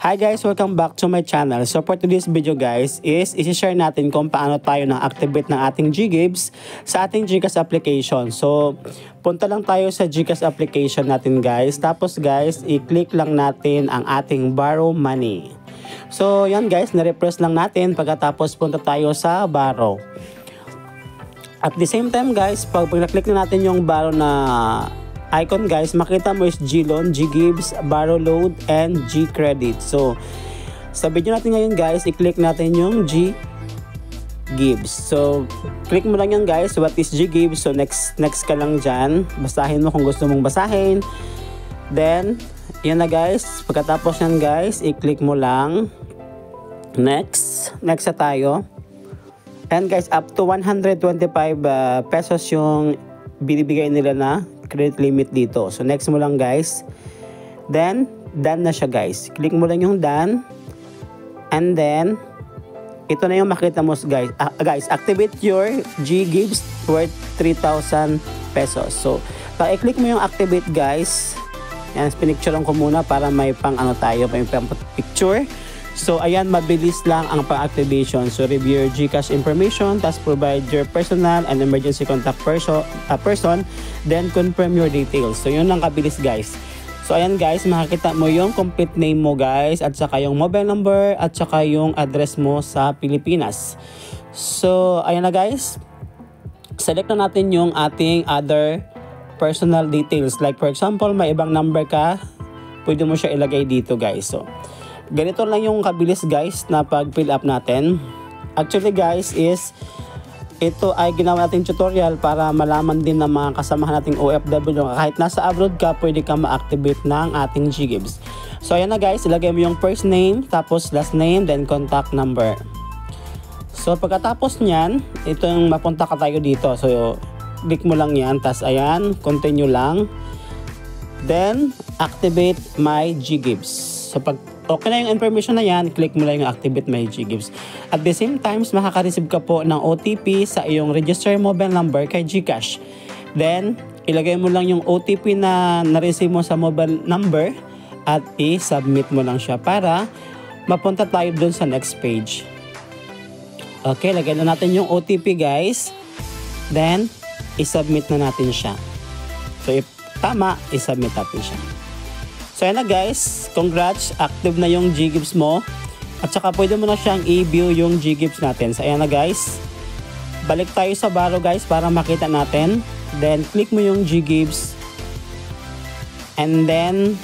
Hi guys! Welcome back to my channel. So for today's video guys is isi-share natin kung paano tayo na-activate ng ating GGives sa ating GCash application. So punta lang tayo sa GCash application natin guys. Tapos guys, i-click lang natin ang ating borrow money. So yan guys, na-refresh lang natin pagkatapos punta tayo sa borrow. At the same time guys, pag na-click na natin yung borrow na icon guys, makita mo is GLoan, GGives, Borrow Load, and GCredit. So, sa video natin ngayon guys, i-click natin yung GGives. So, click mo lang yan guys, what is GGives. So, next ka lang dyan. Basahin mo kung gusto mong basahin. Then, yan na guys. Pagkatapos yan guys, i-click mo lang. Next na tayo. And guys, up to 125 pesos yung binibigay nila na credit limit dito. So next mo lang guys. Then done na siya guys. Click mo lang yung done. And then ito na yung makita mo guys. Guys, activate your GGives worth 3,000 pesos. So pag i-click mo yung activate guys, yan, pinicturean ko muna para may pang ano tayo, may pang picture. So ayan, mabilis lang ang pang-activation. So review your GCash information, tapos provide your personal and emergency contact person, then confirm your details. So yun lang kabilis guys. So ayan guys, makikita mo yung complete name mo guys, at saka yung mobile number, at saka yung address mo sa Pilipinas. So ayan na guys, select na natin yung ating other personal details. Like for example, may ibang number ka, pwede mo siya ilagay dito guys. So ganito lang yung kabilis guys na pag-fill up natin. Actually guys is ito ay ginawa natin tutorial para malaman din ng mga kasamahan nating OFW kahit nasa abroad ka, pwede ka ma-activate ng ating GGives. So ayan na guys, ilagay mo yung first name, tapos last name, then contact number. So pagkatapos nyan, ito yung mapunta ka tayo dito. So click mo lang yan, tapos ayan, continue lang. Then activate my GGives. So pag okay na yung information na yan, click mo lang yung activate my GGives. At the same time, makaka-receive ka po ng OTP sa iyong register mobile number kay GCash. Then, ilagay mo lang yung OTP na na-receive mo sa mobile number at i-submit mo lang siya para mapunta tayo dun sa next page. Okay, lagay na natin yung OTP guys. Then, i-submit na natin siya. So, if tama, i-submit natin siya. So ayan na guys, congrats, active na yung GGives mo. At saka pwede mo na siyang i-view yung GGives natin. So ayan na guys, balik tayo sa borrow guys para makita natin. Then click mo yung GGives. And then,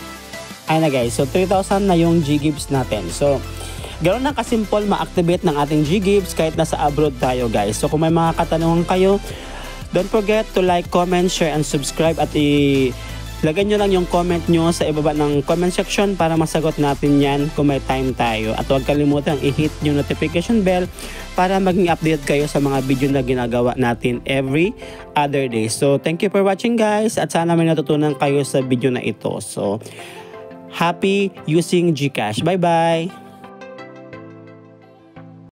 ayan na guys, so 3,000 na yung GGives natin. So ganoon na kasimple ma-activate ng ating GGives kahit nasa abroad tayo guys. So kung may mga katanungan kayo, don't forget to like, comment, share, and subscribe. At lagay nyo lang yung comment nyo sa ibaba ng comment section para masagot natin yan kung may time tayo. At huwag kalimutan i-hit yung notification bell para maging update kayo sa mga video na ginagawa natin every other day. So thank you for watching guys, at sana may natutunan kayo sa video na ito. So happy using GCash. Bye bye!